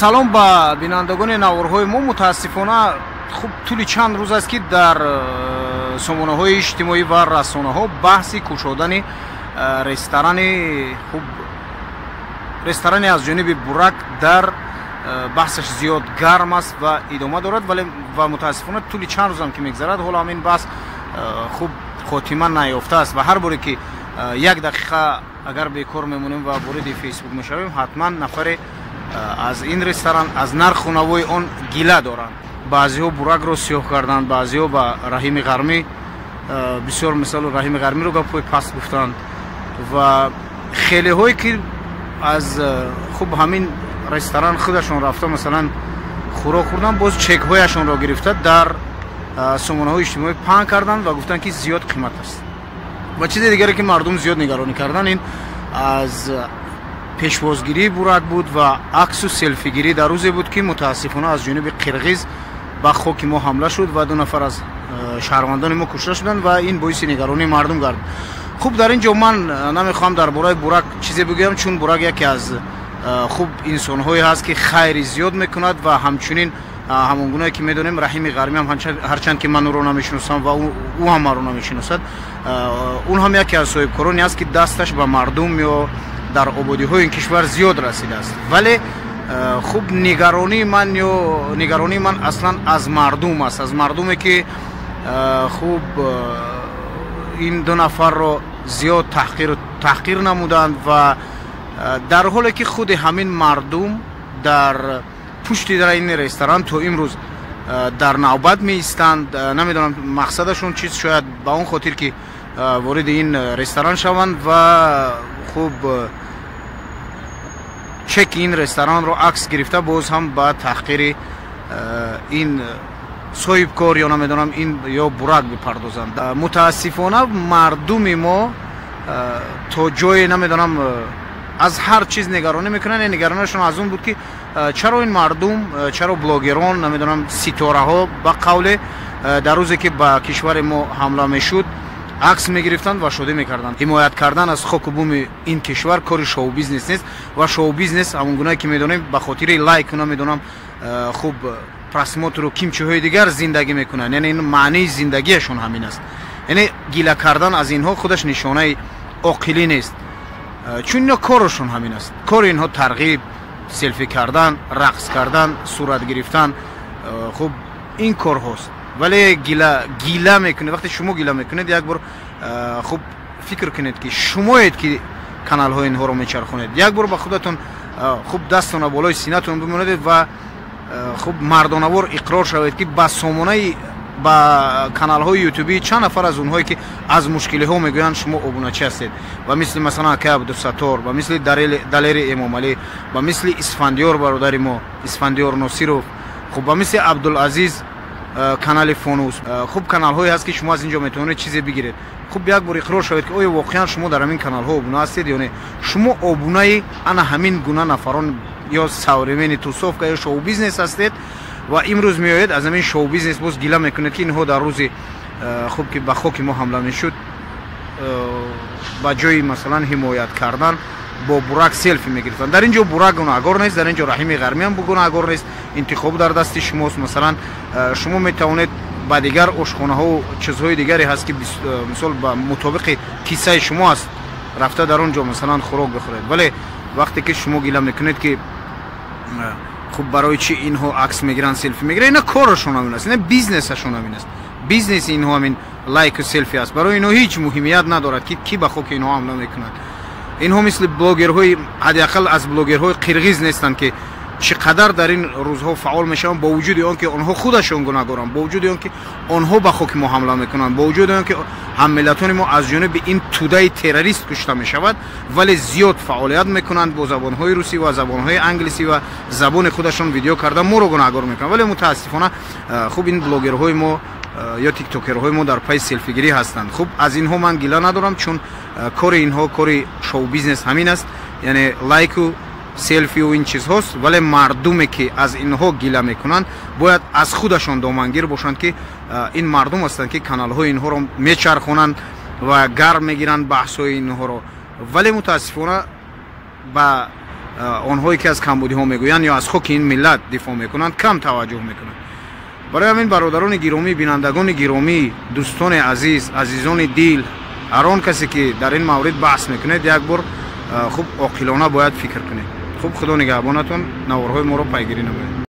салом ба бинандагони наворҳои мо. мутаассифона хуб тӯли чанд рӯз аст ки дар сомонаҳои иҷтимоӣ ва расонаҳо баҳси кушодани ресторани аз ҷониби бурак дар баҳсаш зиёд гарм аст ва идома дорад, вале ва мутаассифона тӯли чанд рӯзам ки мегзарад ҳоло ҳамин баҳс хуб хотима наёфтааст ва ҳар боре ки як дақиқа агар бекор мемонем ва вориди фейсбук мешавем, ҳатман нафаре аз ин ресторан аз нарху навои он гила доранд. баъзеҳо буракро сиёҳ карданд, баъзеҳо ба Раҳими Ғармӣ, бисёр мисалу Раҳими Ғармиро гапҳои паст гуфтанд ва хелеҳое ки аз хуб ҳамин ресторан худашон рафта масалан хӯрок хӯрдан, боз чекҳояшонро гирифта дар сомонаҳои иҷтимоӣ паҳн карданд ва гуфтанд ки зиёд қимат аст. ва чизе дигаре ки мардум зиёд нигаронӣ кардан, ин аз пешвозгирии бурак буд ва аксу селфигирӣ дар рӯзе буд ки мутаассифона аз ҷониби қирғиз ба хоки мо ҳамла шуд ва ду нафар аз шаҳрвандони мо кушта шуданд ва ин боиси нигаронии мардум гардид. хуб дар ин ҷо ман намехоҳам дар бораи бурак чизе бигӯям, чун бурак яке аз хуб инсонҳое ҳаст ки хайри зиёд мекунад ва ҳамчунин ҳамон гуное ки медонем Раҳими Ғармӣ ҳам ҳарчанд ки ман ӯро намешиносам ва ӯ ҳам маро намешиносад, он ҳам яке аз соҳибкороне аст ки дасташ ба мардум ё дар ободиҳои ин кишвар зиёд расидааст. вале хуб нигаронии ман аслан аз мардум аст, аз мардуме ки хуб ин ду нафарро зиёд таҳқир намуданд ва дар ҳоле ки худи ҳамин мардум дар пушти дар ин ресторан то имрӯз дар навбат меистанд. намедонам мақсадашон чист, шояд ба он хотир ки вориди ин ресторан шаванд ва хуб чеки ин ресторанро акс гирифта боз ҳам ба таҳқири ин соҳибкор ё намедонам ин ё бурак бипардозанд. мутаассифона мардуми мо то ҷое намедонам аз ҳар чиз нигаронӣ мекунанд. нигаронашон аз он буд ки чаро ин мардум, чаро блогерон, намедонам ситораҳо ба қавле дар рӯзе ки ба кишвари мо ҳамла мешуд акс мегирифтанд ва шодӣ мекарданд. ҳимоят кардан аз хоку буми ин кишвар кори шоу-бизнес нест ва шоу-бизнес ҳамон гуное ки медонем ба хотири лайку намедонам хуб просмотру кимчиҳои дигар зиндагӣ мекунанд. яъне ин маънии зиндагиашон ҳамин аст. яъне гила кардан аз инҳо худаш нишонаи оқилӣ нест, чун ино корашон ҳамин аст. кори инҳо тарғиб, селфи кардан, рақс кардан, сурат гирифтан, хуб ин корҳост. вале гила мекунед. вақте шумо гила мекунед, як бор хуб фикр кунед ки шумоед ки каналҳои инҳоро мечархонед. як бор ба худатон хуб дастона болои синатон бимонед ва хуб мардонавор иқрор шавед ки ба сомонаи ба каналҳои ютубӣ чанд нафар аз онҳое ки аз мушкилиҳо мегӯянд шумо обуначӣ ҳастед. ба мисли масалан ака Абдусаттор, ба мисли Далери Эмомалӣ, ба мисли Исфандиёр бародари мо, Исфандиёр Носиров, хуб ба мисли Абдулазиз канали Фонус. хуб каналҳое ҳаст ки шумо аз ин ҷо метавонед чизе бигиред. хуб як бор иқрор шавед ки оё воқеан шумо дар ҳамин каналҳо обуна ҳастед ё не. шумо обунаи ана ҳамин гуна нафарон ё савремени тусовка ё шоу-бизнес ҳастед ва имрӯз меоед аз ҳамин шоу-бизнес боз гила мекунед ки инҳо дар рӯзи хуб ки ба хоки мо ҳамла мешуд ба ҷои масалан ҳимоят кардан бо бурак селфи мегирифтанд. дар ин ҷо бурак гунаҳгор нест, дар ин ҷо Раҳими Ғармӣ ҳам гунаҳгор нест. интихоб дар дасти шумост. масалан шумо метавонед ба дигар ошхонаҳо чизҳои дигаре ҳаст ки мисол ба мутобиқи киссаи шумо аст рафта дар он ҷо масалан хӯрок бихӯред. вале вақте ки шумо гила мекунед ки хуб барои чӣ инҳо акс мегиранд, селфи мегиранд, ина корашон ҳамин аст, ина бизнесашон ҳамин аст. бизнеси инҳо ҳамин лайку селфи аст. барои инҳо ҳеҷ муҳимият надорад ки кӣ ба хоки инҳо ҳамла мекунад. инҳо мисли блогерҳои ҳадиақал аз блогерҳои қирғиз нестанд ки чӣ қадар дар ин рӯзҳо фаъол мешаванд бо вуҷуди он ки онҳо худашон гунаҳгоранд, бо вуҷуди он ки онҳо ба хоки мо ҳамла мекунанд, бо вуҷуди он ки ҳаммиллатони мо аз ҷониби ин тудаи террорист кушта мешавад, вале зиёд фаъолият мекунанд бо забонҳои русӣ ва забонҳои англисӣ ва забони худашон видео карда моро гунаҳгор мекунанд. вале мутаассифона хуб ин блогерҳои мо ё тиктокерҳои мо дар пай селфигирӣ ҳастанд. хуб аз инҳо ман гила надорам, чун кори инҳо кори шоу-бизнес ҳамин аст, яъне лайку селфиу ин чизҳост. вале мардуме ки аз инҳо гила мекунанд бояд аз худашон домангир бошанд ки ин мардум ҳастанд ки каналҳои инҳоро мечархонанд ва гарм мегиранд баҳсҳои инҳоро. вале мутаассифона ба онҳое ки аз камбудиҳо мегӯянд ё аз хоки ин миллат дифоъ мекунанд кам таваҷҷӯҳ мекунанд. барои ҳамин бародарони гиромӣ, бинандагони гиромӣ, дӯстони азиз, азизони дил, ҳар он касе ки дар ин маврид баҳс мекунед, як бор хуб оқилона бояд фикр кунед. хуб, худо нигаҳбонатон, наворҳои моро пайгирӣ намоед.